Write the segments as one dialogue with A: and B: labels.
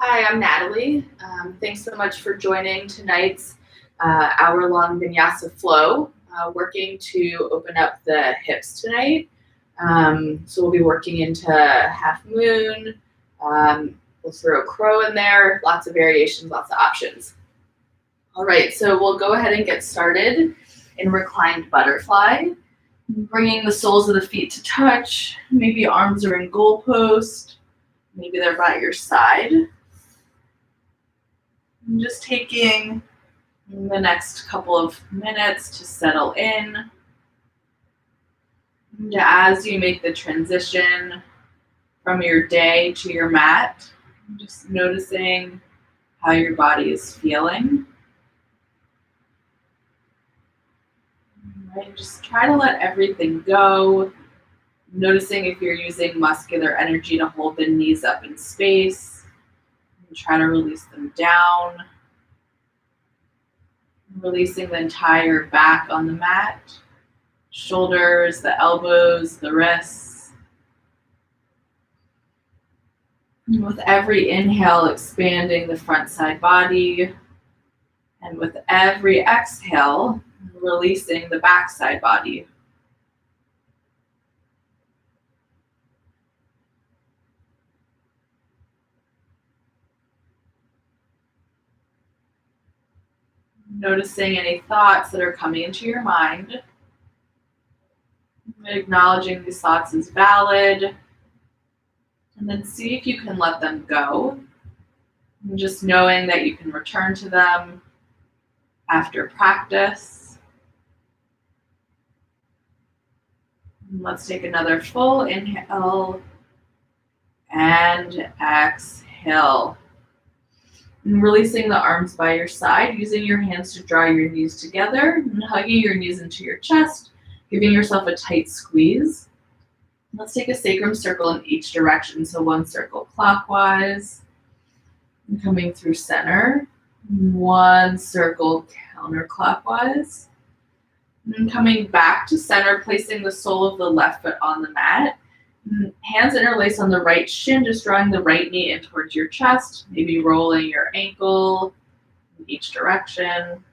A: Hi, I'm Natalie. Thanks so much for joining tonight's hour-long Vinyasa flow. Working to open up the hips tonight. So we'll be working into half moon. We'll throw a crow in there. Lots of variations, lots of options. All right, so we'll go ahead and get started in reclined butterfly. Bringing the soles of the feet to touch. Maybe arms are in goalpost. Maybe they're by your side. I'm just taking the next couple of minutes to settle in. And as you make the transition from your day to your mat, just noticing how your body is feeling. Right, just try to let everything go. Noticing if you're using muscular energy to hold the knees up in space. And try to release them down. Releasing the entire back on the mat. Shoulders, the elbows, the wrists. And with every inhale, expanding the front side body. And with every exhale, releasing the back side body. Noticing any thoughts that are coming into your mind. Acknowledging these thoughts as valid. And then see if you can let them go. And just knowing that you can return to them after practice. And let's take another full inhale and exhale. And releasing the arms by your side, using your hands to draw your knees together and hugging your knees into your chest, giving yourself a tight squeeze. Let's take a sacrum circle in each direction. So one circle clockwise, and coming through center. One circle counterclockwise. And coming back to center, placing the sole of the left foot on the mat. Hands interlace on the right shin, just drawing the right knee in towards your chest, maybe rolling your ankle in each direction,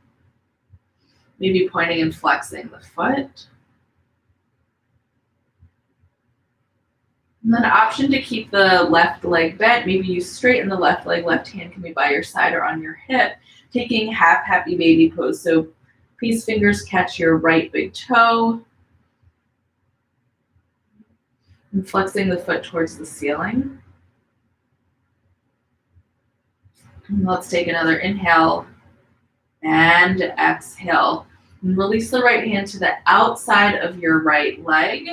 A: maybe pointing and flexing the foot. And then option to keep the left leg bent, maybe you straighten the left leg, left hand can be by your side or on your hip, taking half happy baby pose. So peace fingers catch your right big toe, and flexing the foot towards the ceiling. And let's take another inhale and exhale. And release the right hand to the outside of your right leg.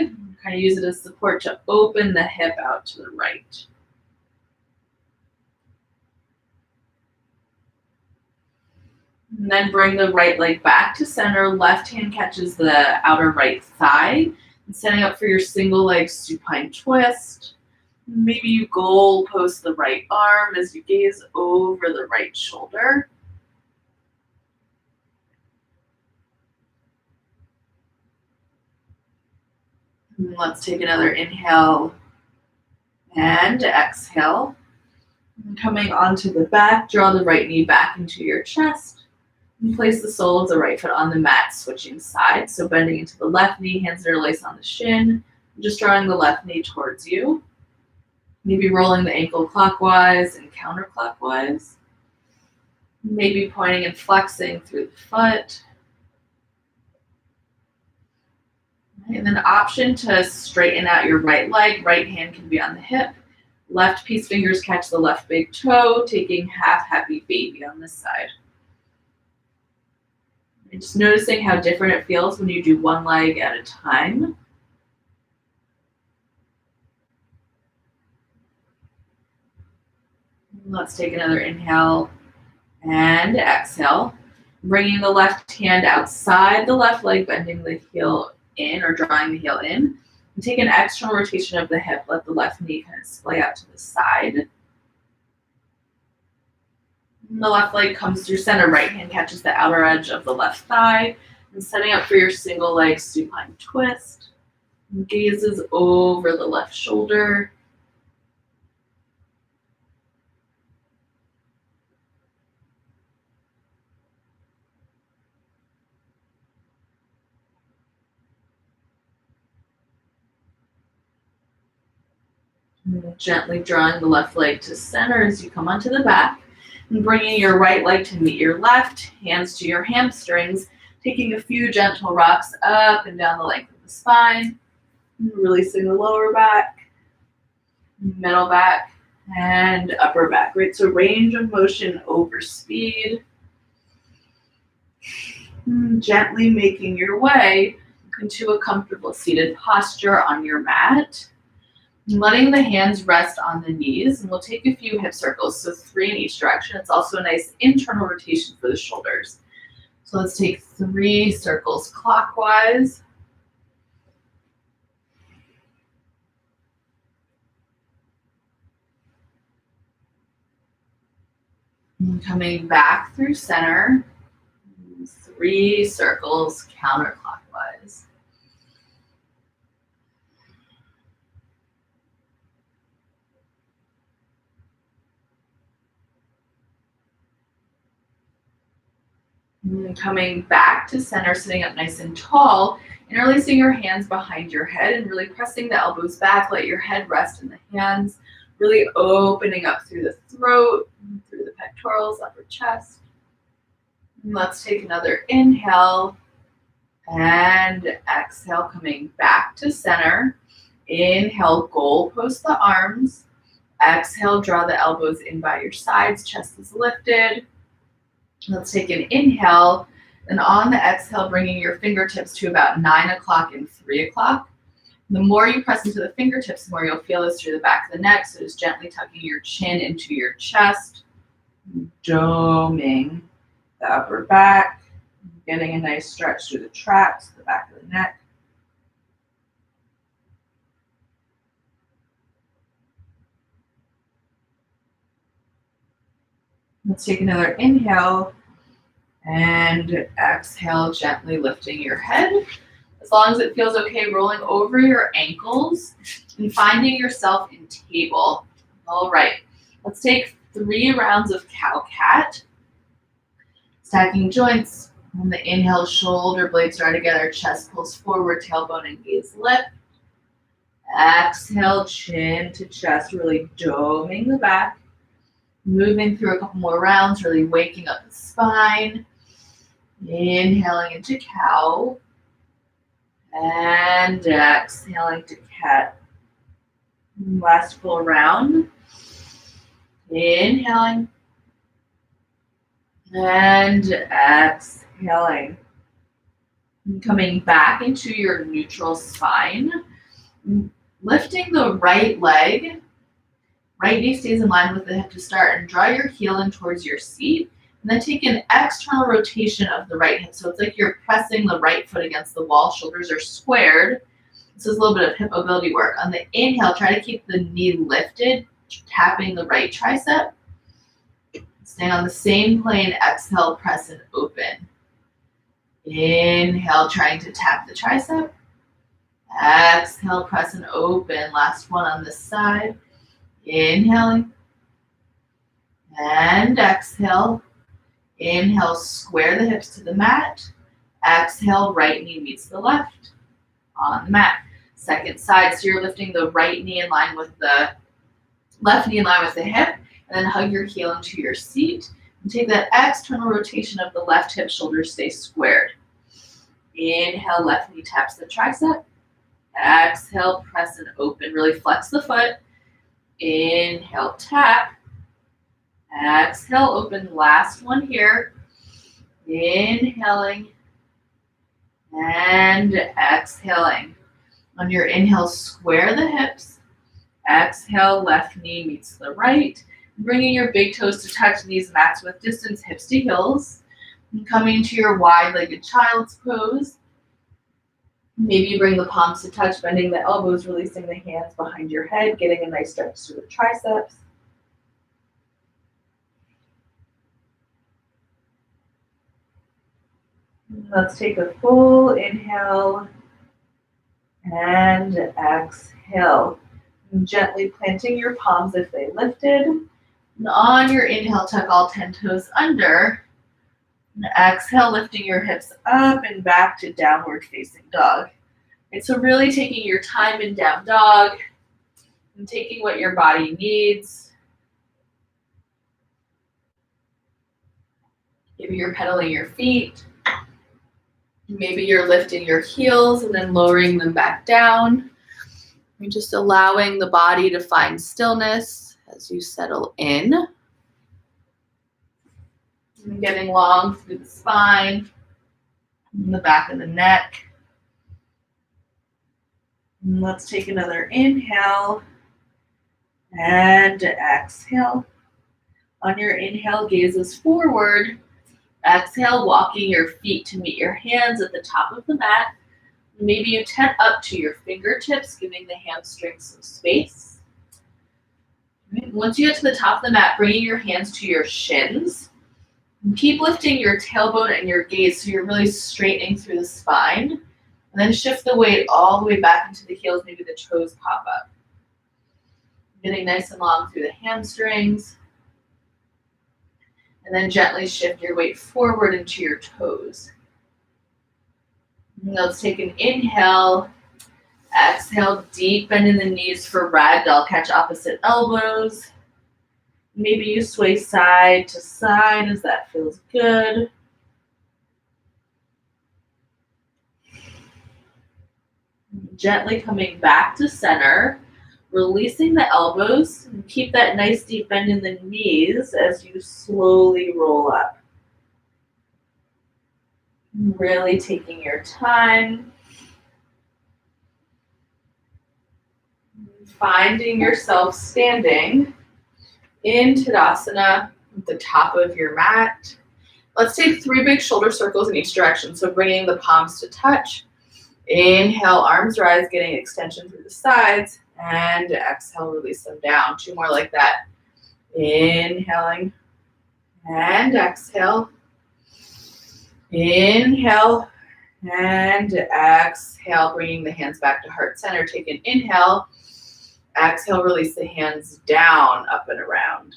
A: Kind of use it as support to open the hip out to the right. And then bring the right leg back to center. Left hand catches the outer right thigh. And setting up for your single leg supine twist. Maybe you goal post the right arm as you gaze over the right shoulder. And let's take another inhale and exhale. And coming onto the back, draw the right knee back into your chest. And place the sole of the right foot on the mat, switching sides. So bending into the left knee, hands interlace on the shin. Just drawing the left knee towards you. Maybe rolling the ankle clockwise and counterclockwise. Maybe pointing and flexing through the foot. And then option to straighten out your right leg. Right hand can be on the hip. Left peace fingers catch the left big toe, taking half happy baby on this side. And just noticing how different it feels when you do one leg at a time. Let's take another inhale and exhale. Bringing the left hand outside the left leg, bending the heel in or drawing the heel in. And take an external rotation of the hip. Let the left knee kind of splay out to the side. And the left leg comes through center. Right hand catches the outer edge of the left thigh. And setting up for your single leg supine twist. And gazes over the left shoulder. Gently drawing the left leg to center as you come onto the back. And bringing your right leg to meet your left, hands to your hamstrings, taking a few gentle rocks up and down the length of the spine. Releasing the lower back, middle back, and upper back. Right, so range of motion over speed. Gently making your way into a comfortable seated posture on your mat. Letting the hands rest on the knees, and we'll take a few hip circles, so 3 in each direction. It's also a nice internal rotation for the shoulders. So let's take 3 circles clockwise. And coming back through center, 3 circles counterclockwise. And coming back to center, sitting up nice and tall, interlacing your hands behind your head and really pressing the elbows back. Let your head rest in the hands, really opening up through the throat, through the pectorals, upper chest. And let's take another inhale and exhale, coming back to center. Inhale, goal post the arms. Exhale, draw the elbows in by your sides, chest is lifted. Let's take an inhale, and on the exhale, bringing your fingertips to about 9 o'clock and 3 o'clock. The more you press into the fingertips, the more you'll feel this through the back of the neck. So just gently tucking your chin into your chest, doming the upper back, getting a nice stretch through the traps, the back of the neck. Let's take another inhale and exhale, gently lifting your head. As long as it feels okay, rolling over your ankles and finding yourself in table. All right, let's take 3 rounds of cow-cat. Stacking joints. On the inhale, shoulder blades are together, chest pulls forward, tailbone and gaze lift. Exhale, chin to chest, really doming the back. Moving through a couple more rounds, really waking up the spine. Inhaling into cow. And exhaling to cat. Last full round. Inhaling. And exhaling. And coming back into your neutral spine. Lifting the right leg. Right knee stays in line with the hip to start, and draw your heel in towards your seat. And then take an external rotation of the right hip. So it's like you're pressing the right foot against the wall. Shoulders are squared. This is a little bit of hip mobility work. On the inhale, try to keep the knee lifted, tapping the right tricep. Staying on the same plane, exhale, press and open. Inhale, trying to tap the tricep. Exhale, press and open. Last one on this side. Inhaling. And exhale. Inhale, square the hips to the mat. Exhale, right knee meets the left on the mat. Second side, so you're lifting the right knee in line with the left knee in line with the hip, and then hug your heel into your seat. And take that external rotation of the left hip, shoulders stay squared. Inhale, left knee taps the tricep. Exhale, press and open. Really flex the foot. Inhale, tap. Exhale, open. Last one here. Inhaling and exhaling. On your inhale, square the hips. Exhale, left knee meets the right. Bringing your big toes to touch knees match with distance, hips to heels. And coming to your wide-legged child's pose. Maybe you bring the palms to touch, bending the elbows, releasing the hands behind your head, getting a nice stretch through the triceps. Let's take a full inhale and exhale. And gently planting your palms if they lifted. And on your inhale, tuck all 10 toes under. And exhale, lifting your hips up and back to downward facing dog. And so really taking your time in down dog. And taking what your body needs. Maybe you're pedaling your feet. Maybe you're lifting your heels and then lowering them back down. You're just allowing the body to find stillness as you settle in. And getting long through the spine, and the back of the neck. And let's take another inhale and exhale. On your inhale, gazes forward. Exhale, walking your feet to meet your hands at the top of the mat. Maybe you tent up to your fingertips, giving the hamstrings some space. Once you get to the top of the mat, bringing your hands to your shins. Keep lifting your tailbone and your gaze so you're really straightening through the spine. And then shift the weight all the way back into the heels, maybe the toes pop up. Getting nice and long through the hamstrings. And then gently shift your weight forward into your toes. And let's take an inhale. Exhale, deep bend in the knees for ragdoll. Catch opposite elbows. Maybe you sway side to side as that feels good. Gently coming back to center, releasing the elbows, and keep that nice deep bend in the knees as you slowly roll up. Really taking your time. Finding yourself standing in Tadasana at the top of your mat. Let's take 3 big shoulder circles in each direction. So bringing the palms to touch. Inhale, arms rise, getting extension through the sides. And exhale, release them down. 2 more like that. Inhaling and exhale. Inhale and exhale, bringing the hands back to heart center. Take an inhale. Exhale, release the hands down, up and around.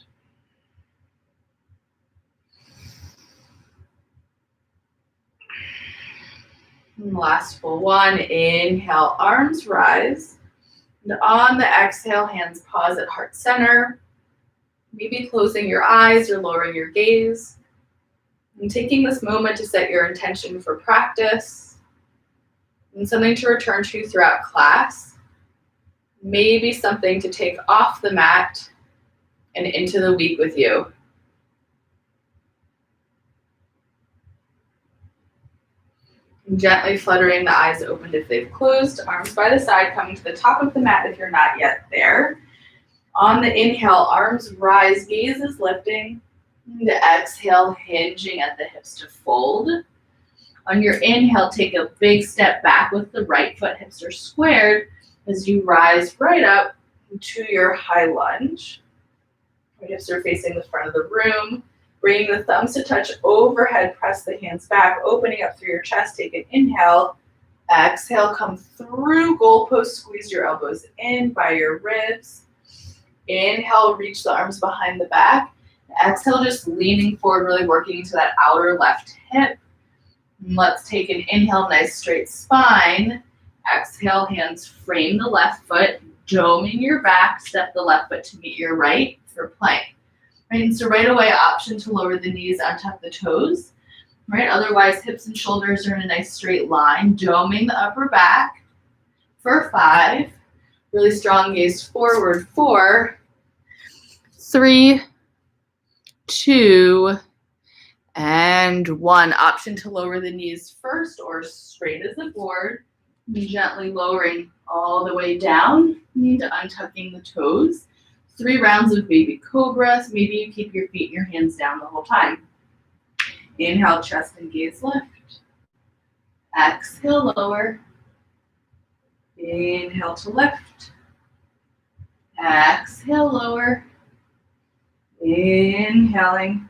A: And last full one. Inhale, arms rise. And on the exhale, hands pause at heart center. Maybe closing your eyes or lowering your gaze. And taking this moment to set your intention for practice. And something to return to throughout class. Maybe something to take off the mat and into the week with you. And gently fluttering the eyes opened if they've closed. Arms by the side, coming to the top of the mat if you're not yet there. On the inhale, arms rise, gaze is lifting. And exhale, hinging at the hips to fold. On your inhale, take a big step back with the right foot, hips are squared. As you rise right up to your high lunge. Your hips are facing the front of the room. Bringing the thumbs to touch overhead, press the hands back, opening up through your chest. Take an inhale. Exhale, come through goalpost, squeeze your elbows in by your ribs. Inhale, reach the arms behind the back. Exhale, just leaning forward, really working into that outer left hip. And let's take an inhale, nice straight spine. Exhale, hands frame the left foot, doming your back, step the left foot to meet your right for plank. Right, and so right away, option to lower the knees, untuck the toes. Right, otherwise hips and shoulders are in a nice straight line, doming the upper back for 5. Really strong gaze forward, 4, 3, 2, and 1. Option to lower the knees first or straight as a board. Gently lowering all the way down, to untucking the toes. 3 rounds of baby cobras. Maybe you keep your feet and your hands down the whole time. Inhale, chest and gaze lift. Exhale, lower. Inhale to lift. Exhale, lower. Inhaling.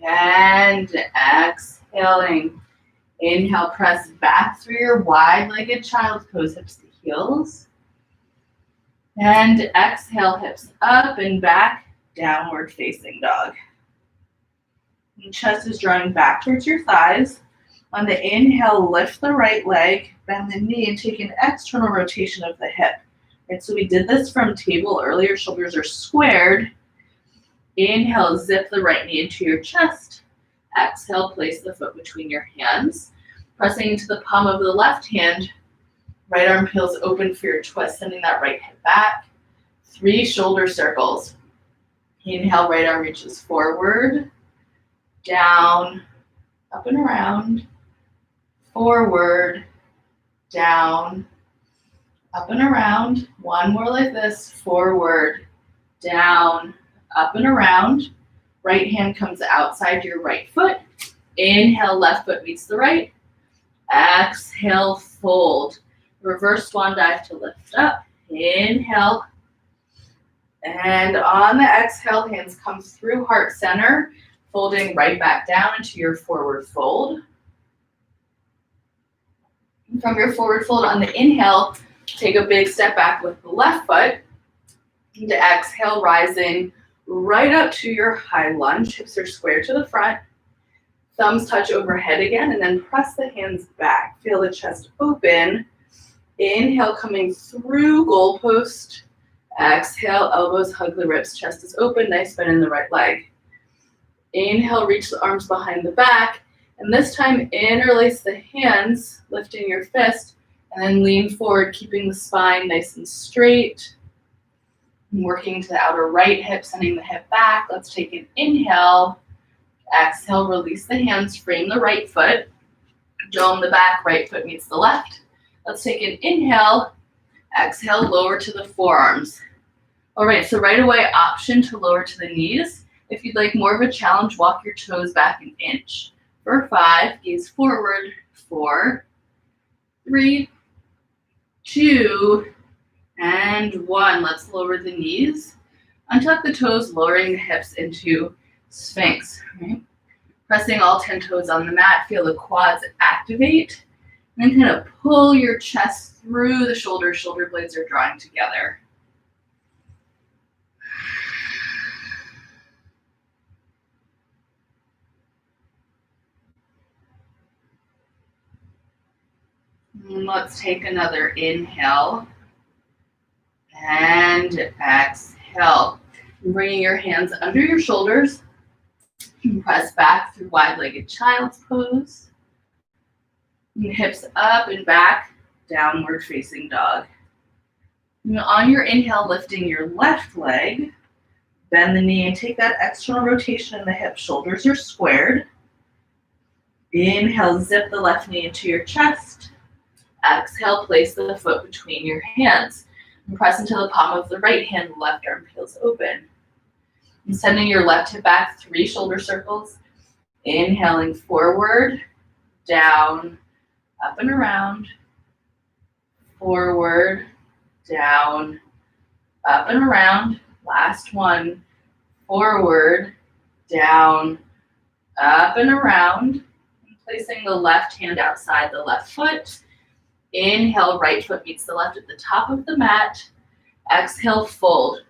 A: And exhaling. Inhale, press back through your wide-legged child's pose, hips to heels. And exhale, hips up and back, downward facing dog. And chest is drawing back towards your thighs. On the inhale, lift the right leg, bend the knee, and take an external rotation of the hip. Right, so we did this from table earlier. Shoulders are squared. Inhale, zip the right knee into your chest. Exhale, place the foot between your hands. Pressing into the palm of the left hand. Right arm peels open for your twist, sending that right hip back. 3 shoulder circles. Inhale, right arm reaches forward, down, up and around, forward, down, up and around. One more like this, forward, down, up and around. Right hand comes outside your right foot. Inhale, left foot meets the right. Exhale, fold. Reverse swan dive to lift up. Inhale. And on the exhale, hands come through heart center, folding right back down into your forward fold. And from your forward fold on the inhale, take a big step back with the left foot. And to exhale, rising right up to your high lunge. Hips are square to the front. Thumbs touch overhead again, and then press the hands back. Feel the chest open. Inhale, coming through goalpost. Exhale, elbows hug the ribs. Chest is open. Nice bend in the right leg. Inhale, reach the arms behind the back. And this time, interlace the hands, lifting your fist, and then lean forward, keeping the spine nice and straight. Working to the outer right hip, sending the hip back. Let's take an inhale. Exhale, release the hands, frame the right foot. Dome the back, right foot meets the left. Let's take an inhale. Exhale, lower to the forearms. All right, so right away, option to lower to the knees. If you'd like more of a challenge, walk your toes back an inch. For 5, gaze forward. 4, 3, 2, and 1. Let's lower the knees. Untuck the toes, lowering the hips into Sphinx. Right? Pressing all 10 toes on the mat. Feel the quads activate. And then kind of pull your chest through the shoulders. Shoulder blades are drawing together. And let's take another inhale. And exhale. Bringing your hands under your shoulders. Press back through wide-legged child's pose. And hips up and back, downward facing dog. And on your inhale, lifting your left leg, bend the knee and take that external rotation in the hip. Shoulders are squared. Inhale, zip the left knee into your chest. Exhale, place the foot between your hands. And press into the palm of the right hand, left arm peels open. And sending your left hip back, 3 shoulder circles. Inhaling forward, down, up and around, forward, down, up and around. Last one, forward, down, up and around. And placing the left hand outside the left foot. Inhale, right foot meets the left at the top of the mat. Exhale, fold.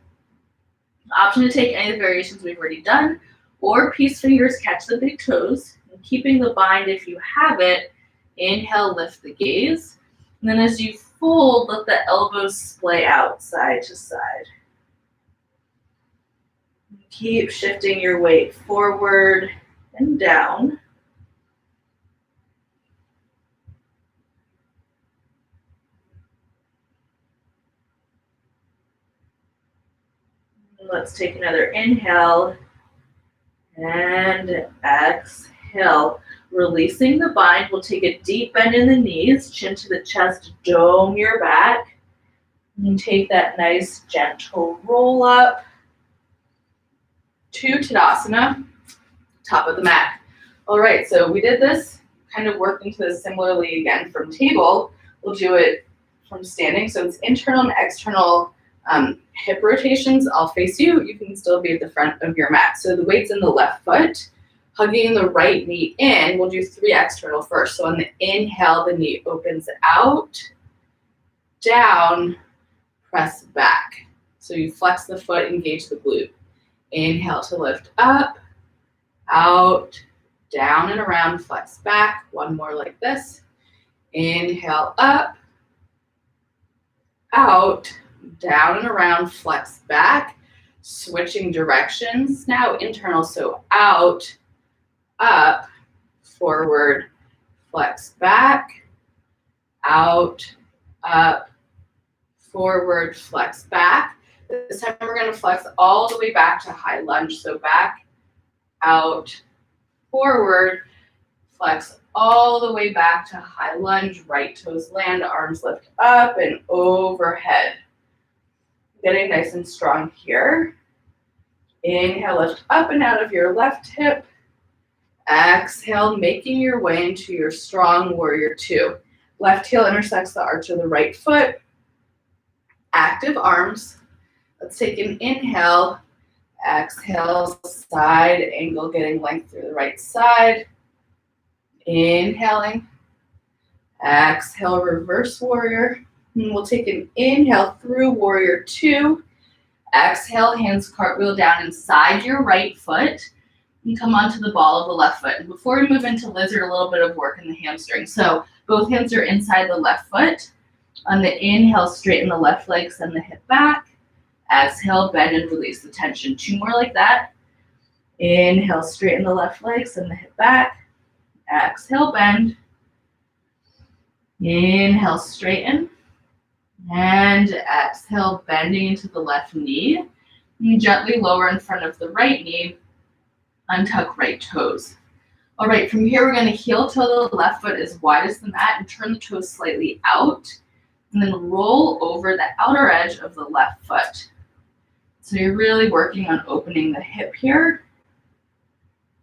A: Option to take any of the variations we've already done, or peace fingers catch the big toes. And keeping the bind if you have it, inhale, lift the gaze. And then as you fold, let the elbows splay out side to side. Keep shifting your weight forward and down. Let's take another inhale and exhale. Releasing the bind, we'll take a deep bend in the knees, chin to the chest, dome your back. And take that nice gentle roll up to Tadasana, top of the mat. All right, so we did this, kind of working to this similarly again from table. We'll do it from standing. So it's internal and external hip rotations. I'll face you. You can still be at the front of your mat. So the weight's in the left foot, hugging the right knee in. We'll do 3 external first. So on the inhale, the knee opens out, down, press back. So you flex the foot, engage the glute. Inhale to lift up, out, down and around, flex back. One more like this. Inhale up, out, down and around, flex back, switching directions. Now internal, so out, up, forward, flex back, out, up, forward, flex back. This time we're going to flex all the way back to high lunge. So back, out, forward, flex all the way back to high lunge, right toes land, arms lift up and overhead. Getting nice and strong here. Inhale, lift up and out of your left hip. Exhale, making your way into your strong warrior two. Left heel intersects the arch of the right foot. Active arms. Let's take an inhale. Exhale, side angle, getting length through the right side. Inhaling. Exhale, reverse warrior. And we'll take an inhale through warrior two. Exhale, hands cartwheel down inside your right foot. And come onto the ball of the left foot. And before we move into lizard, a little bit of work in the hamstring. So both hands are inside the left foot. On the inhale, straighten the left leg, send the hip back. Exhale, bend and release the tension. Two more like that. Inhale, straighten the left leg, send the hip back. Exhale, bend. Inhale, straighten. And exhale, bending into the left knee. And gently lower in front of the right knee. Untuck right toes. All right, from here we're going to heel toe the left foot as wide as the mat and turn the toes slightly out. And then roll over the outer edge of the left foot. So you're really working on opening the hip here.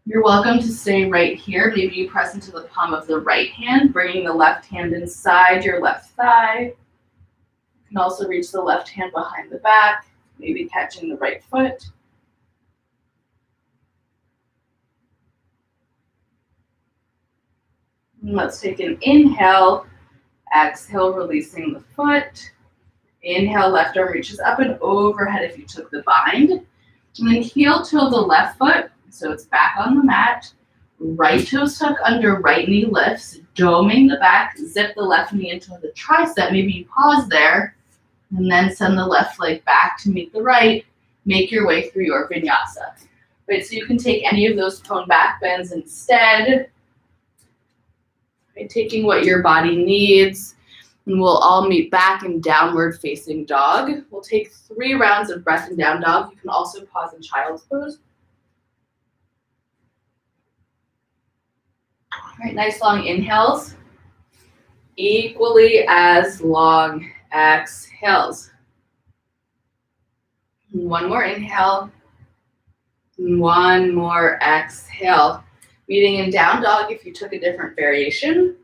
A: You're welcome to stay right here. Maybe you press into the palm of the right hand, bringing the left hand inside your left thigh. You can also reach the left hand behind the back, maybe catching the right foot. And let's take an inhale. Exhale, releasing the foot. Inhale, left arm reaches up and overhead if you took the bind. And then heel toe the left foot, so it's back on the mat. Right toes tuck under, right knee lifts, doming the back, zip the left knee into the tricep. Maybe you pause there, and then send the left leg back to meet the right. Make your way through your vinyasa. Right, so you can take any of those prone back bends instead. Right, taking what your body needs. And we'll all meet back in downward facing dog. We'll take 3 rounds of breath in down dog. You can also pause in child's pose. All right, nice long inhales. Equally as long exhales. One more inhale. One more exhale. Meeting in down dog if you took a different variation.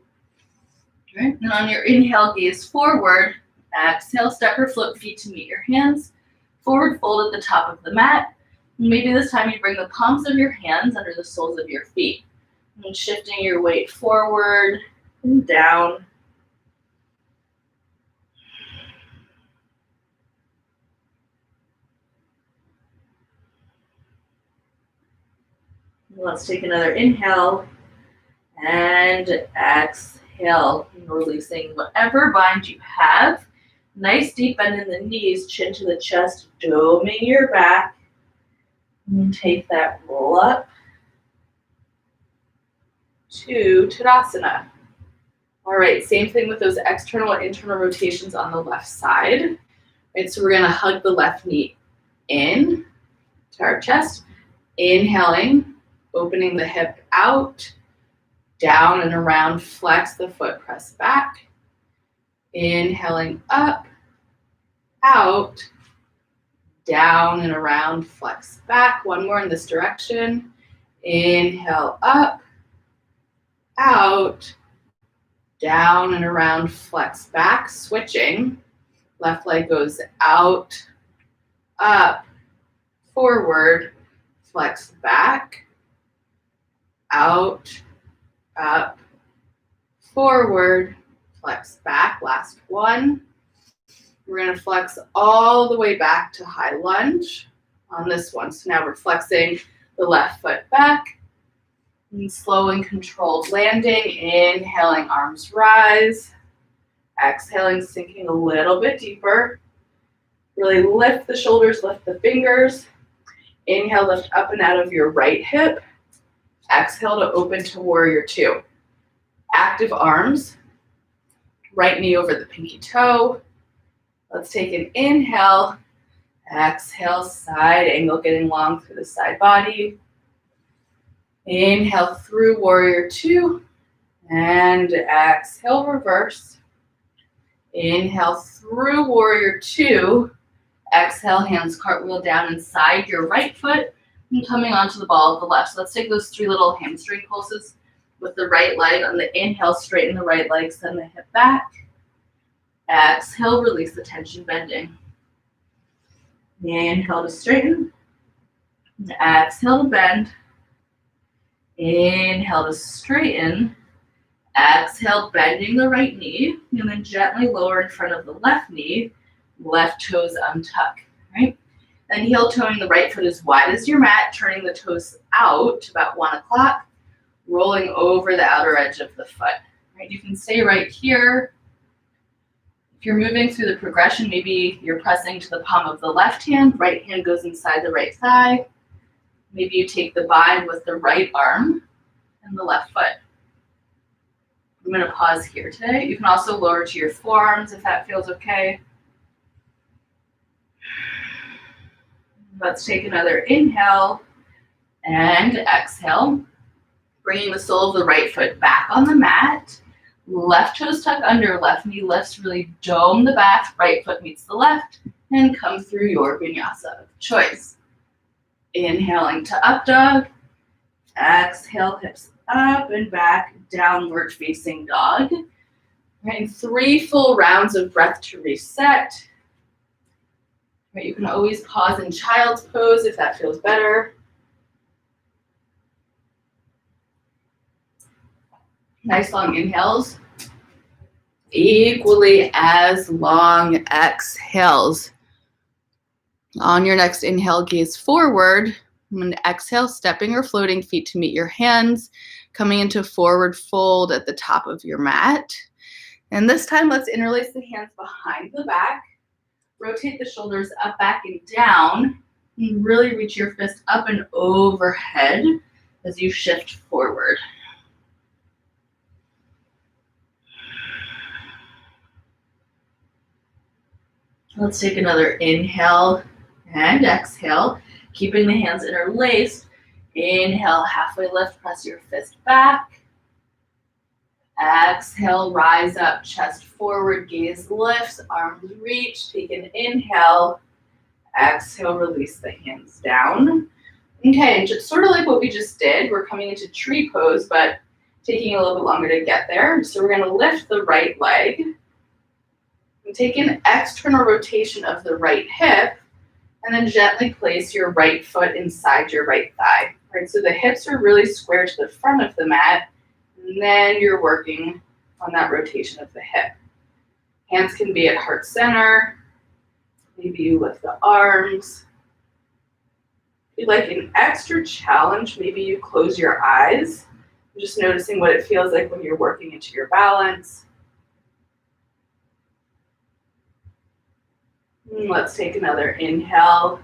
A: Right. And on your inhale, gaze forward. Exhale, step or flip feet to meet your hands. Forward fold at the top of the mat. Maybe this time you bring the palms of your hands under the soles of your feet. And shifting your weight forward and down. Let's take another inhale and exhale, releasing whatever bind you have. Nice deep bend in the knees, chin to the chest, doming your back. And take that roll up to Tadasana. All right, same thing with those external and internal rotations on the left side. Right, so we're gonna hug the left knee in to our chest, inhaling, opening the hip out, down and around, flex the foot, press back. Inhaling up, out, down and around, flex back. One more in this direction. Inhale up, out, down and around, flex back, switching. Left leg goes out, up, forward, flex back, out, up, forward, flex back. Last one. We're going to flex all the way back to high lunge on this one. So now we're flexing the left foot back and slow and controlled landing. Inhaling, arms rise. Exhaling, sinking a little bit deeper. Really lift the shoulders, lift the fingers. Inhale, lift up and out of your right hip. Exhale to open to warrior two. Active arms, right knee over the pinky toe. Let's take an inhale. Exhale, side angle, getting long through the side body. Inhale through warrior two. And exhale, reverse. Inhale through warrior two. Exhale, hands cartwheel down inside your right foot and coming onto the ball of the left. So let's take those 3 little hamstring pulses with the right leg. On the inhale, straighten the right leg, send the hip back. Exhale, release the tension, bending. Inhale to straighten. Exhale to bend. Inhale to straighten. Exhale, bending the right knee, and then gently lower in front of the left knee. Left toes untuck, right? Then heel toeing the right foot as wide as your mat, turning the toes out to about 1 o'clock, rolling over the outer edge of the foot, right? You can stay right here. If you're moving through the progression, maybe you're pressing to the palm of the left hand, right hand goes inside the right thigh. Maybe you take the bind with the right arm and the left foot. I'm going to pause here today. You can also lower to your forearms if that feels okay. Let's take another inhale and exhale. Bringing the sole of the right foot back on the mat. Left toes tuck under, left knee lifts, really dome the back. Right foot meets the left and come through your vinyasa of choice. Inhaling to up dog. Exhale, hips up and back, downward facing dog. And 3 full rounds of breath to reset. You can always pause in child's pose if that feels better. Nice long inhales. Equally as long exhales. On your next inhale, gaze forward. I'm going to exhale, stepping or floating feet to meet your hands, coming into forward fold at the top of your mat. And this time, let's interlace the hands behind the back. Rotate the shoulders up, back, and down. And really reach your fist up and overhead as you shift forward. Let's take another inhale and exhale, keeping the hands interlaced. Inhale, halfway lift, press your fist back. Exhale, rise up, chest forward, gaze lifts, arms reach. Take an inhale. Exhale, release the hands down. Okay, just sort of like what we just did. We're coming into tree pose, but taking a little bit longer to get there. So we're going to lift the right leg. And take an external rotation of the right hip, and then gently place your right foot inside your right thigh. Right, so the hips are really square to the front of the mat, and then you're working on that rotation of the hip. Hands can be at heart center. Maybe you lift the arms. If you'd like an extra challenge, maybe you close your eyes. Just noticing what it feels like when you're working into your balance. Let's take another inhale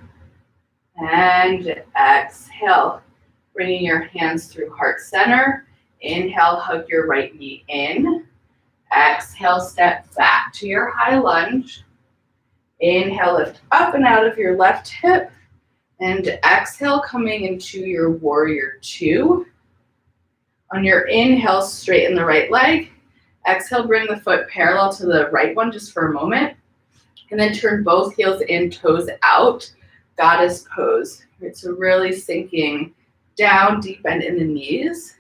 A: and exhale. Bringing your hands through heart center. Inhale, hug your right knee in. Exhale, step back to your high lunge. Inhale, lift up and out of your left hip. And exhale, coming into your warrior two. On your inhale, straighten the right leg. Exhale, bring the foot parallel to the right one just for a moment. And then turn both heels in, toes out, goddess pose. Right, so really sinking down, deep bend in the knees.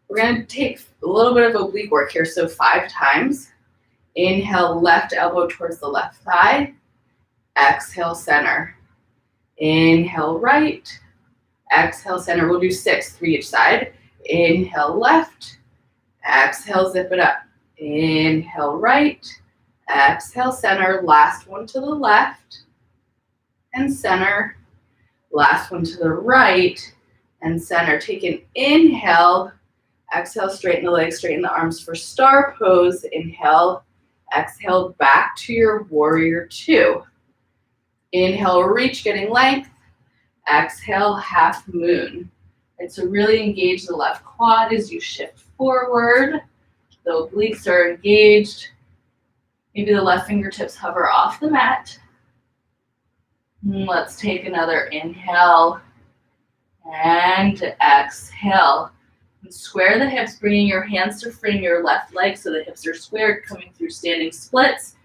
A: We're going to take a little bit of oblique work here, so 5 times. Inhale, left elbow towards the left thigh. Exhale, center. Inhale, right. Exhale, center. We'll do 6, 3 each side. Inhale, left. Exhale, zip it up. Inhale, right. Exhale, center, last one to the left, and center, last one to the right, and center. Take an inhale, exhale, straighten the legs, straighten the arms for star pose. Inhale, exhale, back to your warrior two. Inhale, reach, getting length. Exhale, half moon. And so really engage the left quad as you shift forward. The obliques are engaged. Maybe the left fingertips hover off the mat. Let's take another inhale and exhale. And square the hips, bringing your hands to frame your left leg so the hips are squared, coming through standing splits.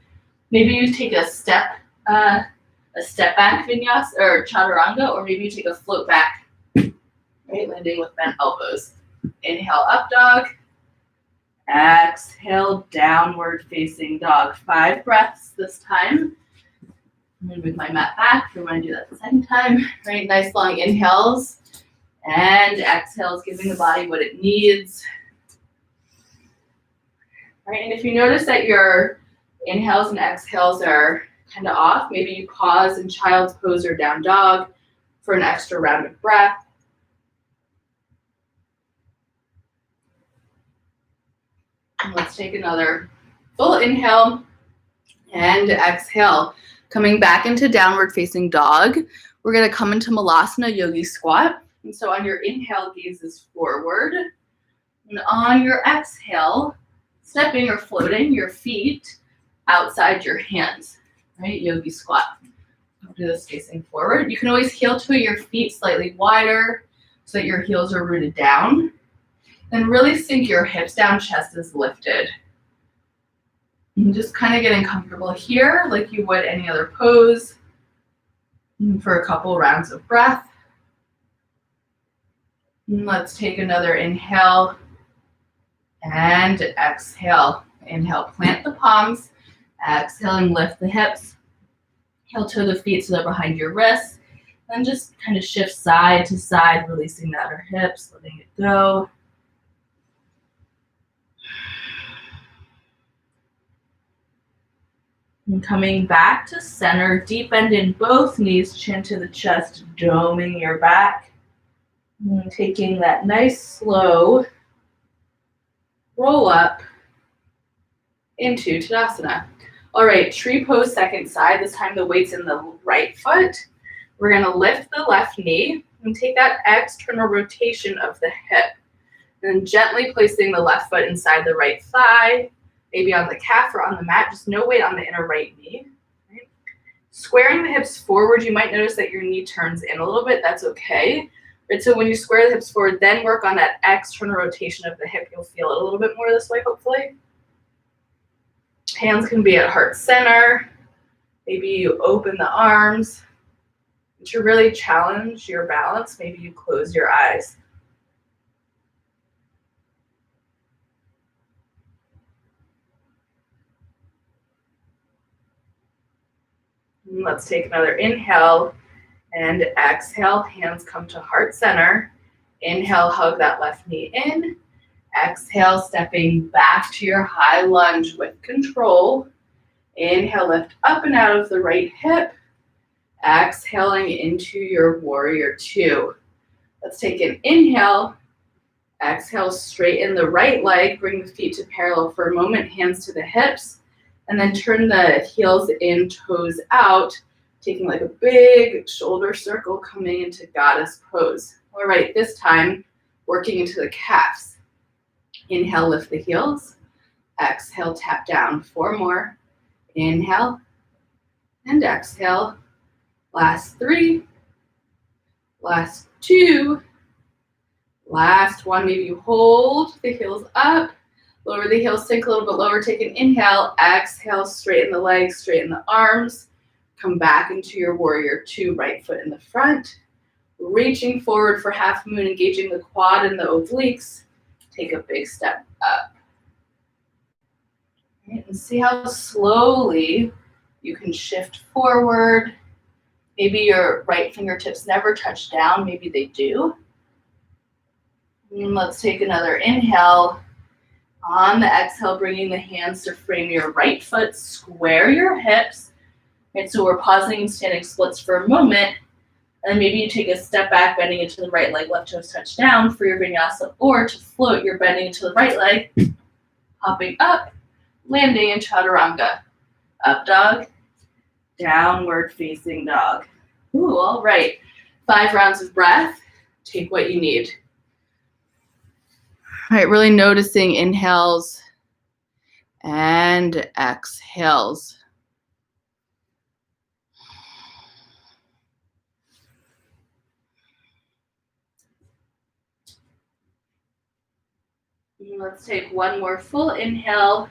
A: Maybe you take a step back vinyasa or chaturanga, or maybe you take a float back, right? Landing with bent elbows. Inhale, up dog. Exhale, downward facing dog. 5 breaths this time. I'm gonna move my mat back if you want to do that the second time. Right, nice long inhales and exhales, giving the body what it needs. Right, and if you notice that your inhales and exhales are kind of off, maybe you pause in child's pose or down dog for an extra round of breath. And let's take another full inhale and exhale. Coming back into downward facing dog, we're going to come into Malasana Yogi Squat. And so on your inhale, gaze is forward. And on your exhale, stepping or floating your feet outside your hands, right? Yogi Squat. I'll do this facing forward. You can always heel toe your feet slightly wider so that your heels are rooted down. And really sink your hips down, chest is lifted. And just kind of getting comfortable here like you would any other pose for a couple rounds of breath. And let's take another inhale and exhale. Inhale, plant the palms. Exhale and lift the hips. Heel toe the feet so they're behind your wrists. Then just kind of shift side to side, releasing the outer hips, letting it go. And coming back to center, deep bend in both knees, chin to the chest, doming your back. And taking that nice slow roll up into Tadasana. All right, tree pose, second side. This time the weight's in the right foot. We're gonna lift the left knee and take that external rotation of the hip. And then gently placing the left foot inside the right thigh, maybe on the calf or on the mat, just no weight on the inner right knee. Right? Squaring the hips forward, you might notice that your knee turns in a little bit. That's okay. Right? So when you square the hips forward, then work on that external rotation of the hip. You'll feel it a little bit more this way, hopefully. Hands can be at heart center. Maybe you open the arms. To really challenge your balance, maybe you close your eyes. And let's take another inhale and exhale. Hands come to heart center. Inhale, hug that left knee in. Exhale, stepping back to your high lunge with control. Inhale, lift up and out of the right hip. Exhaling into your warrior two. Let's take an inhale. Exhale, straighten the right leg. Bring the feet to parallel for a moment. Hands to the hips. And then turn the heels in, toes out. Taking like a big shoulder circle, coming into goddess pose. All right, this time, working into the calves. Inhale, lift the heels. Exhale, tap down. 4 more. Inhale and exhale. Last 3. Last 2. Last 1. Maybe you hold the heels up. Lower the heels, sink a little bit lower. Take an inhale. Exhale, straighten the legs, straighten the arms. Come back into your warrior two, right foot in the front. Reaching forward for half moon, engaging the quad and the obliques. Take a big step up. Right, and see how slowly you can shift forward. Maybe your right fingertips never touch down. Maybe they do. And let's take another inhale. On the exhale, bringing the hands to frame your right foot. Square your hips. And so we're pausing and standing splits for a moment. And maybe you take a step back, bending into the right leg, left toes touch down for your vinyasa. Or to float, you're bending into the right leg, hopping up, landing in chaturanga. Up dog, Downward facing dog. Ooh, all right. 5 rounds of breath. Take what you need. All right, really noticing inhales and exhales. Let's take one more full inhale,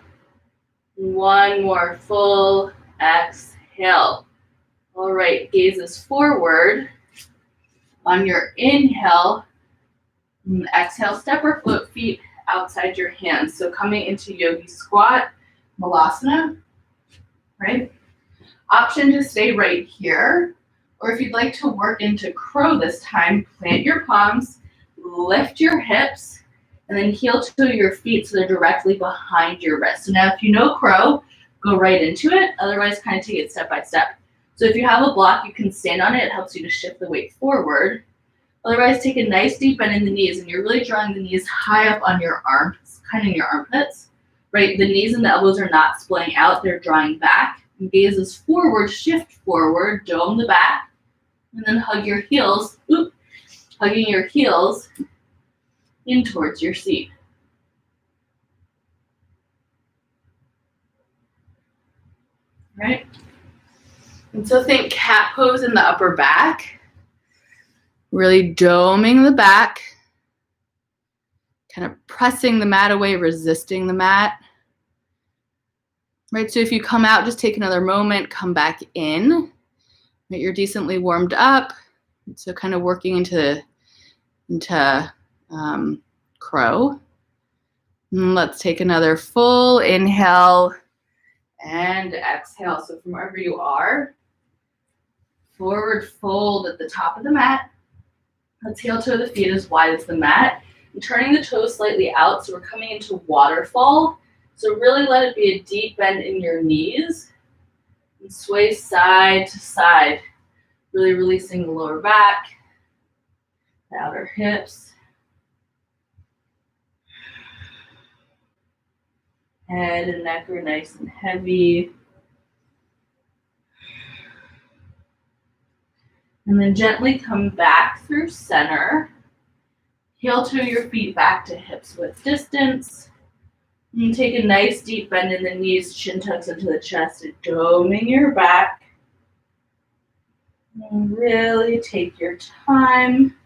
A: one more full exhale. All right, gazes forward. On your inhale, exhale, step or float feet outside your hands. So coming into yogi squat, malasana, right? Option to stay right here, or if you'd like to work into crow this time, plant your palms, lift your hips, and then heel to your feet so they're directly behind your wrist. So now if you know crow, go right into it. Otherwise, kind of take it step by step. So if you have a block, you can stand on it. It helps you to shift the weight forward. Otherwise, take a nice deep bend in the knees, and you're really drawing the knees high up on your arms, kind of in your armpits, right? The knees and the elbows are not splaying out. They're drawing back. Gazes forward, shift forward, dome the back, and then hug your heels, hugging your heels in towards your seat. Right? And so think cat pose in the upper back, really doming the back, kind of pressing the mat away, resisting the mat. Right, so if you come out, just take another moment, come back in. Right, you're decently warmed up. So kind of working into crow. And let's take another full inhale and exhale. So from wherever you are, forward fold at the top of the mat. Let's heel toe the feet as wide as the mat. And turning the toes slightly out, so we're coming into waterfall. So really let it be a deep bend in your knees. And sway side to side. Really releasing the lower back, the outer hips. Head and neck are nice and heavy. And then gently come back through center. Heel toe your feet back to hips width distance. And take a nice deep bend in the knees, chin tucks into the chest, and doming your back. And really take your time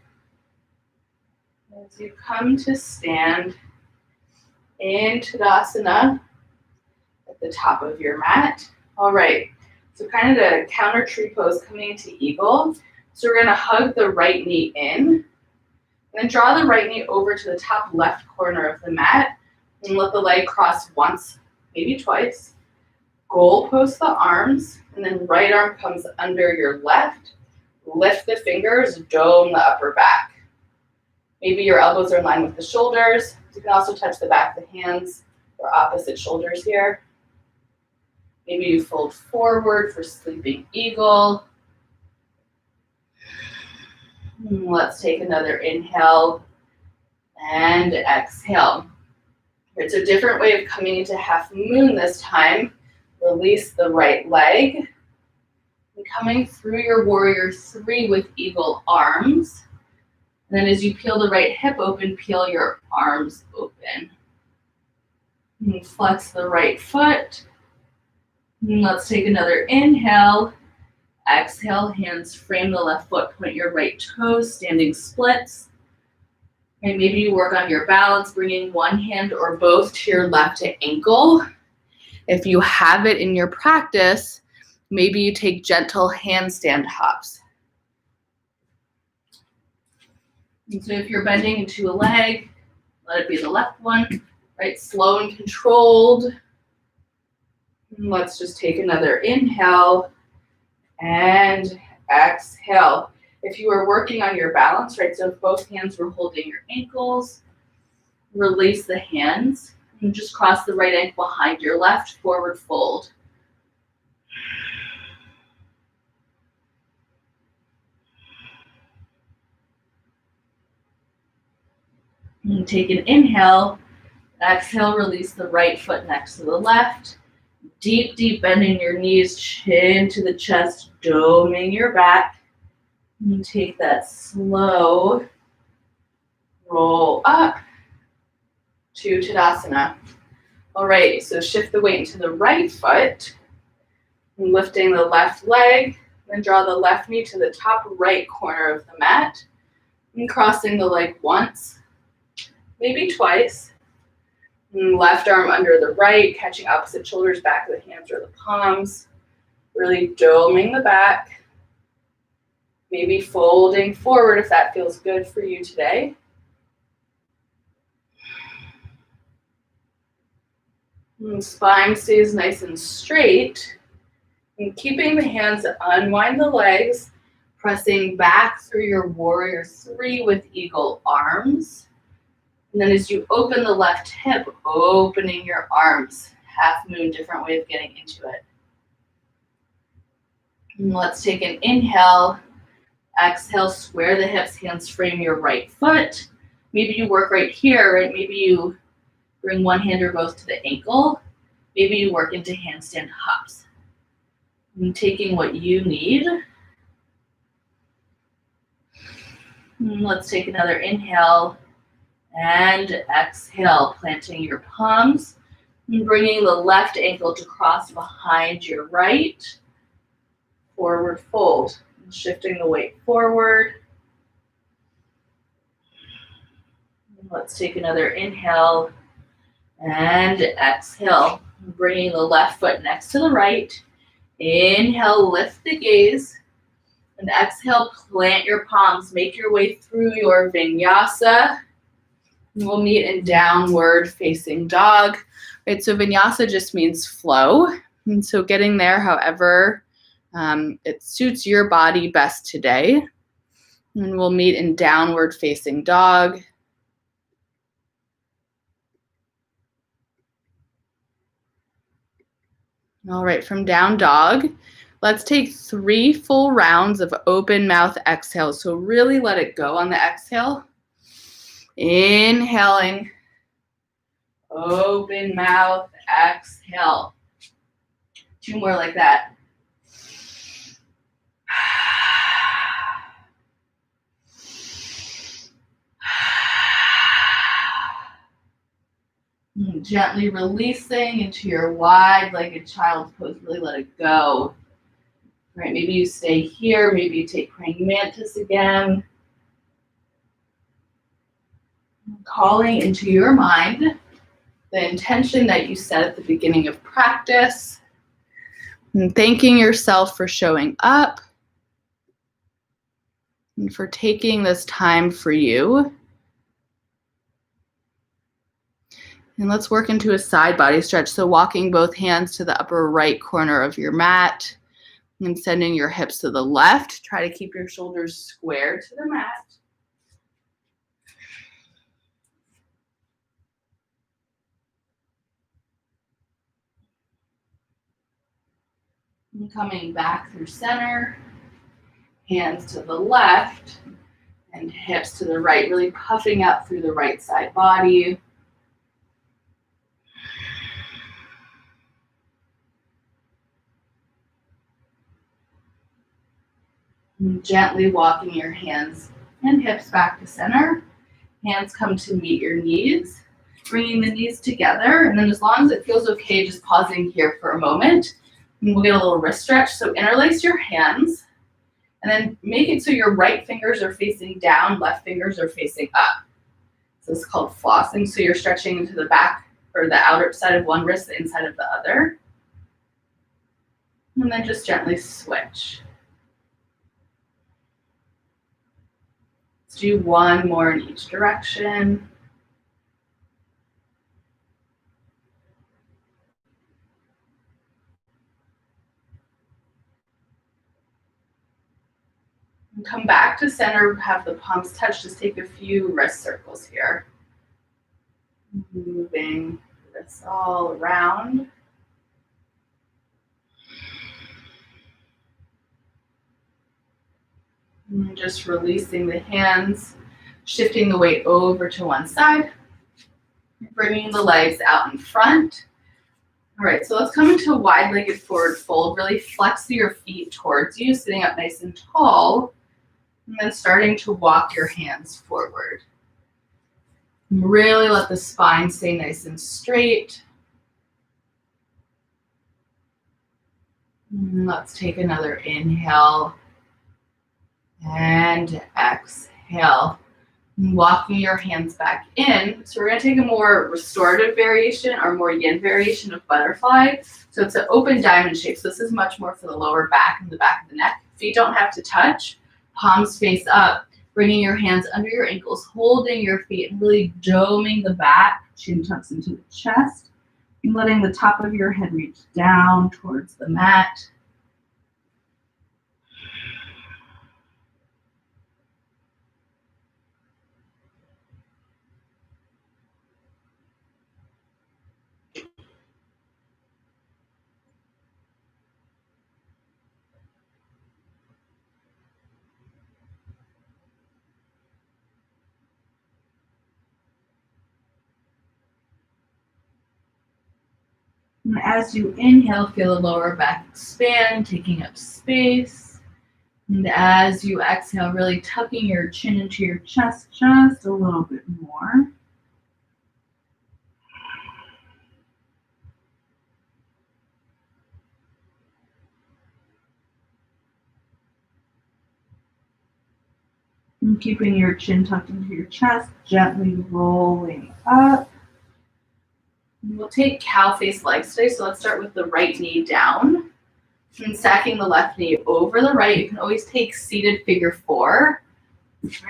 A: as you come to stand in Tadasana at the top of your mat. All right, so kind of the counter tree pose coming into eagle. So we're gonna hug the right knee in, and then draw the right knee over to the top left corner of the mat, and let the leg cross once, maybe twice. Goal post the arms, and then right arm comes under your left. Lift the fingers, dome the upper back. Maybe your elbows are in line with the shoulders. You can also touch the back of the hands or opposite shoulders here. Maybe you fold forward for sleeping eagle. Let's take another inhale and exhale. It's a different way of coming into half moon this time. Release the right leg. And coming through your warrior 3 with eagle arms. And then as you peel the right hip open, peel your arms open. And flex the right foot. And let's take another inhale. Exhale, hands frame the left foot, point your right toes, standing splits. And maybe you work on your balance, bringing one hand or both to your left ankle. If you have it in your practice, maybe you take gentle handstand hops. And so if you're bending into a leg, let it be the left one, right? Slow and controlled. And let's just take another inhale and exhale. If you were working on your balance, right, so if both hands were holding your ankles, release the hands and just cross the right ankle behind your left, forward fold. And take an inhale, exhale, release the right foot next to the left. Deep, deep bending your knees, chin to the chest, doming your back. And take that slow roll up to Tadasana. All right, so shift the weight into the right foot, and lifting the left leg, then draw the left knee to the top right corner of the mat, and crossing the leg once, maybe twice. And left arm under the right, catching opposite shoulders, back of the hands or the palms, really doming the back, maybe folding forward if that feels good for you today. And spine stays nice and straight. And keeping the hands, unwind the legs, pressing back through your warrior three with eagle arms. And then as you open the left hip, opening your arms. Half moon, different way of getting into it. And let's take an inhale. Exhale, square the hips, hands frame your right foot. Maybe you work right here, right? Maybe you bring one hand or both to the ankle. Maybe you work into handstand hops. And taking what you need. And let's take another inhale and exhale, planting your palms and bringing the left ankle to cross behind your right. Forward fold. And shifting the weight forward. And let's take another inhale and exhale, bringing the left foot next to the right. Inhale, lift the gaze, and exhale, plant your palms. Make your way through your Vinyasa. We'll meet in downward facing dog. Right, so Vinyasa just means flow. And so getting there however it suits your body best today. And we'll meet in downward facing dog. All right, from down dog, let's take 3 full rounds of open mouth exhales. So really let it go on the exhale. Inhaling, open mouth, exhale. 2 more like that. Gently releasing into your wide-legged child's pose. Really let it go. All right, maybe you stay here. Maybe you take praying mantis again. Calling into your mind the intention that you set at the beginning of practice. And thanking yourself for showing up and for taking this time for you. And let's work into a side body stretch. So walking both hands to the upper right corner of your mat and sending your hips to the left. Try to keep your shoulders square to the mat. And coming back through center, hands to the left and hips to the right, really puffing out through the right side body. And gently walking your hands and hips back to center. Hands come to meet your knees, bringing the knees together. And then as long as it feels okay, just pausing here for a moment. And we'll get a little wrist stretch. So interlace your hands and then make it so your right fingers are facing down, left fingers are facing up. So this is called flossing. So you're stretching into the back or the outer side of one wrist, the inside of the other. And then just gently switch. Let's do 1 more in each direction. And come back to center, have the palms touch. Just take a few wrist circles here. Moving wrists all around. And just releasing the hands, shifting the weight over to one side, bringing the legs out in front. All right, so let's come into wide-legged forward fold. Really flex your feet towards you, sitting up nice and tall, and then starting to walk your hands forward. Really let the spine stay nice and straight. Let's take another inhale and exhale. Walking your hands back in. So we're going to take a more restorative variation or more yin variation of butterfly. So it's an open diamond shape. So this is much more for the lower back and the back of the neck. Feet don't have to touch. Palms face up. Bringing your hands under your ankles, holding your feet and really doming the back. Chin tucks into the chest. And letting the top of your head reach down towards the mat. And as you inhale, feel the lower back expand, taking up space. And as you exhale, really tucking your chin into your chest just a little bit more. And keeping your chin tucked into your chest, gently rolling up. We'll take cow face legs today, so let's start with the right knee down and stacking the left knee over the right. You can always take seated figure four.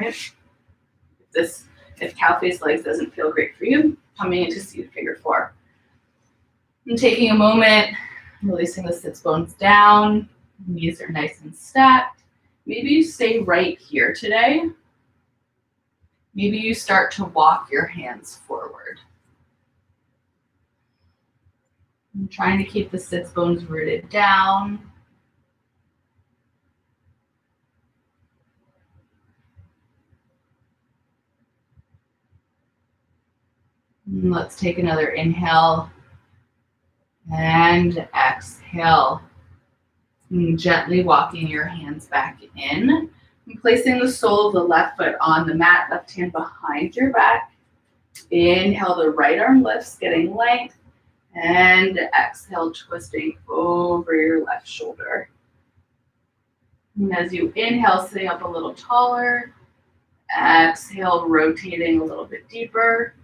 A: Right? If cow face legs doesn't feel great for you, coming into seated figure four. And taking a moment, releasing the sits bones down. Knees are nice and stacked. Maybe you stay right here today. Maybe you start to walk your hands forward. I'm trying to keep the sits bones rooted down. And let's take another inhale and exhale. And gently walking your hands back in. And placing the sole of the left foot on the mat, left hand behind your back. Inhale, the right arm lifts, getting length. And exhale, twisting over your left shoulder. And as you inhale, sitting up a little taller. Exhale, rotating a little bit deeper.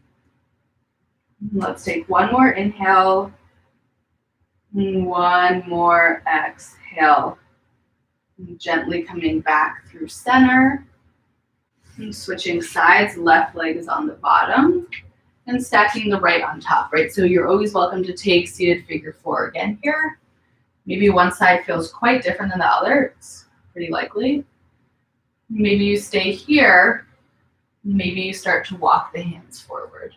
A: Let's take one more inhale. One more exhale. And gently coming back through center. And switching sides, left leg is on the bottom. And stacking the right on top, right? So you're always welcome to take seated figure four again here. Maybe one side feels quite different than the other. It's pretty likely. Maybe you stay here. Maybe you start to walk the hands forward.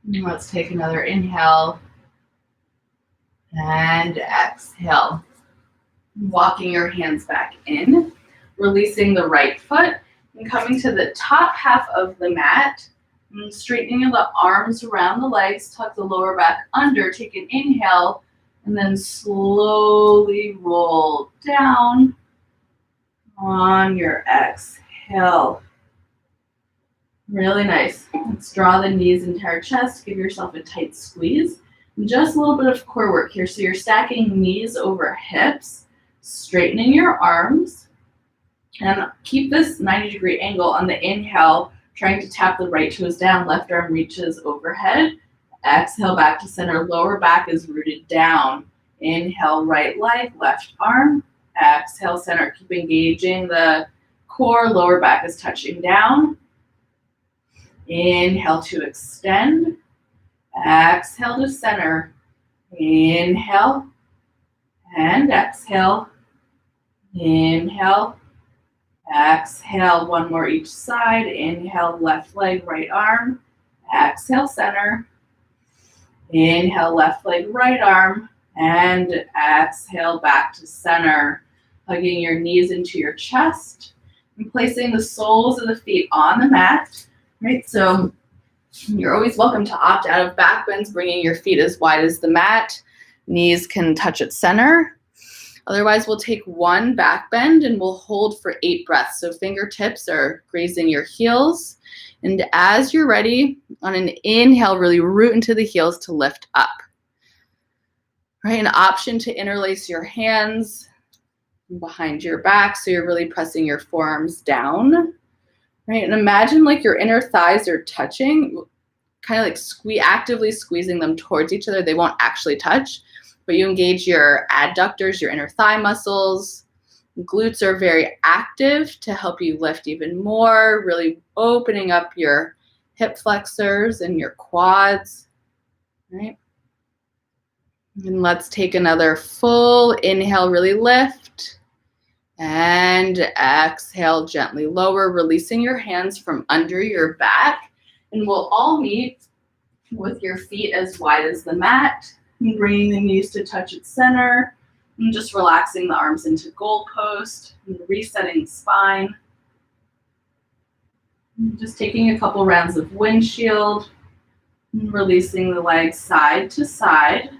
A: Let's take another inhale and exhale. Walking your hands back in, releasing the right foot and coming to the top half of the mat. And straightening the arms around the legs, tuck the lower back under, take an inhale, and then slowly roll down on your exhale. Really nice. Let's draw the knees into our chest. Give yourself a tight squeeze. And just a little bit of core work here. So you're stacking knees over hips, straightening your arms, and keep this 90-degree angle on the inhale, trying to tap the right toes down. Left arm reaches overhead. Exhale back to center. Lower back is rooted down. Inhale, right leg, left arm. Exhale, center. Keep engaging the core. Lower back is touching down. Inhale to extend. Exhale to center. Inhale and exhale. Inhale, exhale, one more each side. Inhale, left leg, right arm. Exhale, center. Inhale, left leg, right arm. And exhale, back to center. Hugging your knees into your chest and placing the soles of the feet on the mat. Right, so you're always welcome to opt out of back bends, bringing your feet as wide as the mat. Knees can touch at center. Otherwise, we'll take one back bend and we'll hold for 8 breaths. So fingertips are grazing your heels. And as you're ready, on an inhale, really root into the heels to lift up. Right, an option to interlace your hands behind your back so you're really pressing your forearms down. Right, and imagine like your inner thighs are touching, kind of like actively squeezing them towards each other. They won't actually touch, but you engage your adductors, your inner thigh muscles. Glutes are very active to help you lift even more, really opening up your hip flexors and your quads, right? And let's take another full inhale, really lift. And exhale, gently lower, releasing your hands from under your back. And we'll all meet with your feet as wide as the mat, and bringing the knees to touch at center, and just relaxing the arms into goalpost, and resetting the spine. And just taking a couple rounds of windshield, and releasing the legs side to side.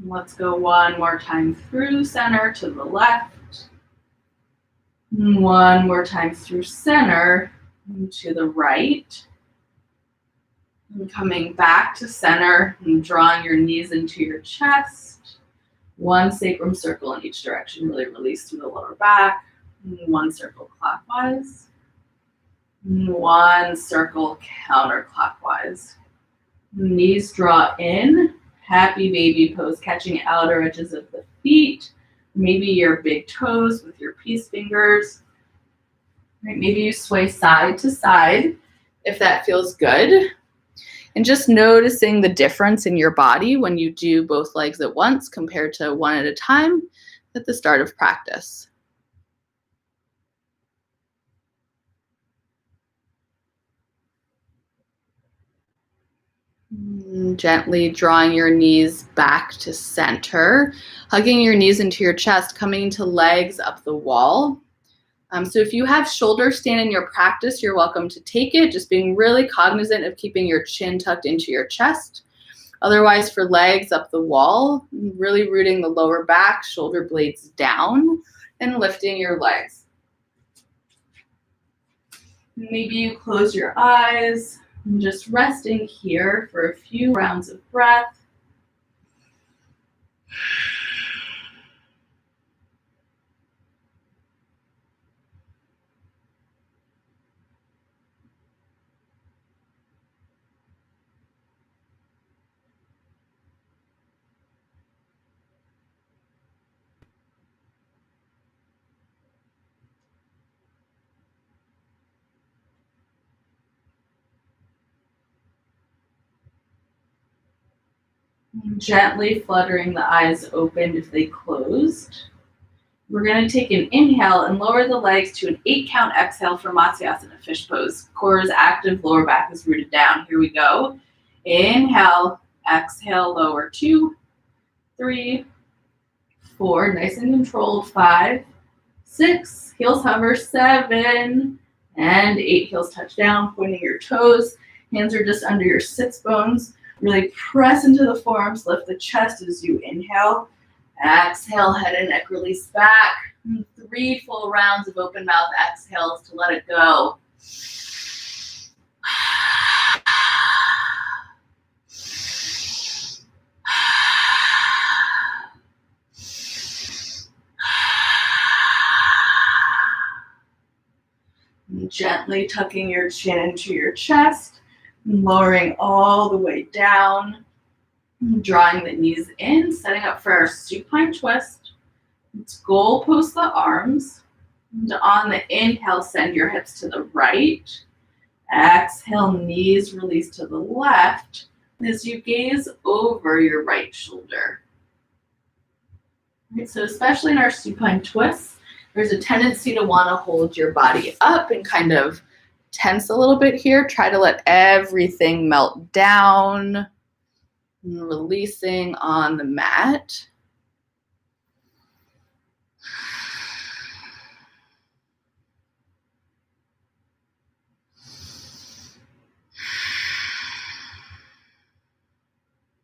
A: Let's go one more time through center to the left. One more time through center to the right. And coming back to center and drawing your knees into your chest. One sacrum circle in each direction. Really release through the lower back. One circle clockwise. One circle counterclockwise. Knees draw in. Happy baby pose, catching outer edges of the feet, maybe your big toes with your peace fingers. Right, maybe you sway side to side if that feels good. And just noticing the difference in your body when you do both legs at once compared to one at a time at the start of practice. Gently drawing your knees back to center, hugging your knees into your chest, coming to legs up the wall. So if you have shoulder stand in your practice, you're welcome to take it, just being really cognizant of keeping your chin tucked into your chest. Otherwise, for legs up the wall, really rooting the lower back, shoulder blades down, and lifting your legs. Maybe you close your eyes. And just resting here for a few rounds of breath. Gently fluttering the eyes open if they closed. We're going to take an inhale and lower the legs to an 8 count exhale for Matsyasana, fish pose. Core is active, lower back is rooted down. Here we go. Inhale, exhale, lower 2, 3, 4, nice and controlled, 5, 6, heels hover, 7, and 8, heels touch down, pointing your toes. Hands are just under your sits bones. Really press into the forearms, lift the chest as you inhale. Exhale, head and neck release back. 3 full rounds of open mouth exhales to let it go. Gently tucking your chin into your chest. Lowering all the way down, drawing the knees in, setting up for our supine twist. Let's goalpost the arms. And on the inhale, send your hips to the right. Exhale, knees release to the left as you gaze over your right shoulder. Right, so especially in our supine twists, there's a tendency to want to hold your body up and kind of tense a little bit here. Try to let everything melt down, releasing on the mat.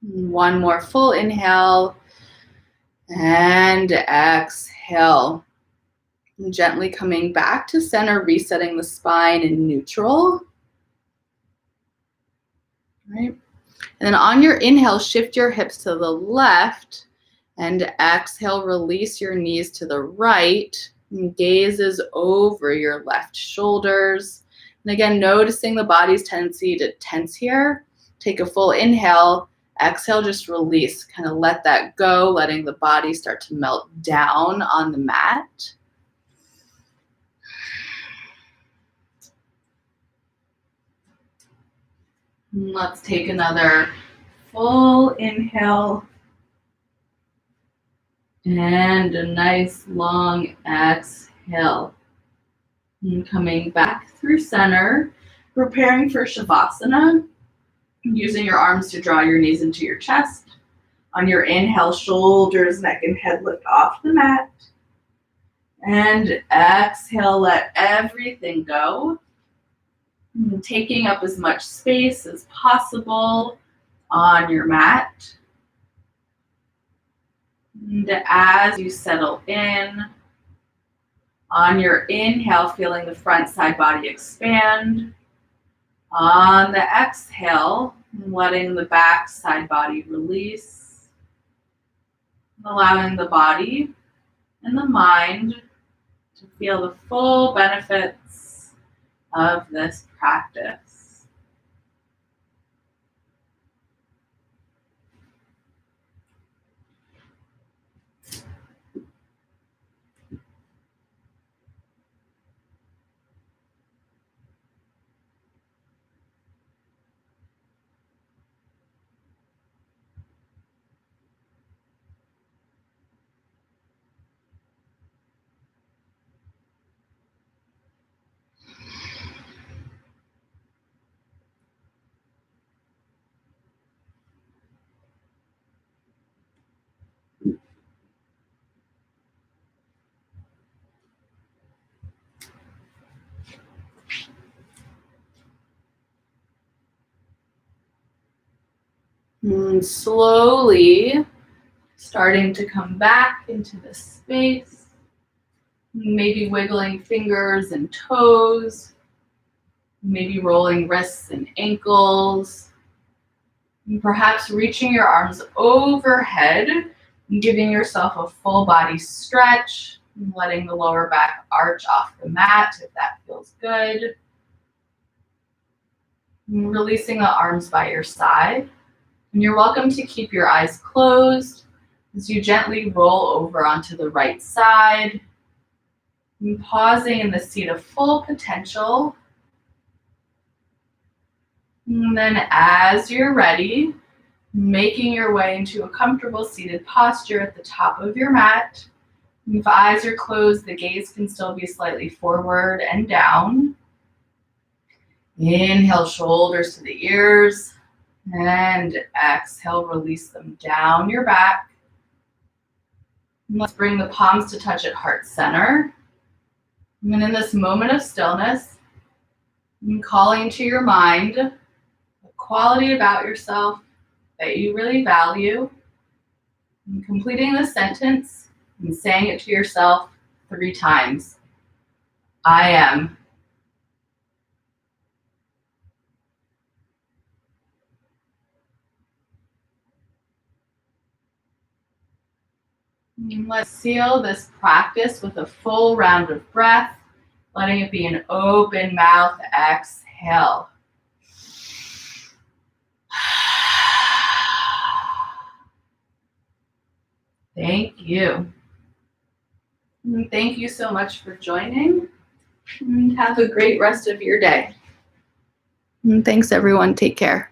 A: One more full inhale and exhale. And gently coming back to center, resetting the spine in neutral. Right. And then on your inhale, shift your hips to the left and exhale, release your knees to the right. And gazes over your left shoulders. And again, noticing the body's tendency to tense here. Take a full inhale. Exhale, just release. Kind of let that go, letting the body start to melt down on the mat. And let's take another full inhale. And a nice long exhale. And coming back through center, preparing for Shavasana. Using your arms to draw your knees into your chest. On your inhale, shoulders, neck, and head lift off the mat. And exhale, let everything go. And taking up as much space as possible on your mat. And as you settle in, on your inhale, feeling the front side body expand. On the exhale, letting the back side body release, allowing the body and the mind to feel the full benefits of this practice. And slowly starting to come back into this space. Maybe wiggling fingers and toes. Maybe rolling wrists and ankles. And perhaps reaching your arms overhead and giving yourself a full body stretch. And letting the lower back arch off the mat if that feels good. And releasing the arms by your side. And you're welcome to keep your eyes closed as you gently roll over onto the right side. And pausing in the seat of full potential. And then as you're ready, making your way into a comfortable seated posture at the top of your mat. If eyes are closed, the gaze can still be slightly forward and down. Inhale, shoulders to the ears. And exhale, release them down your back. And let's bring the palms to touch at heart center. And in this moment of stillness, I'm calling to your mind a quality about yourself that you really value. And completing the sentence and saying it to yourself 3 times. I am. And let's seal this practice with a full round of breath, letting it be an open mouth exhale. Thank you. And thank you so much for joining. And have a great rest of your day.
B: Thanks, everyone. Take care.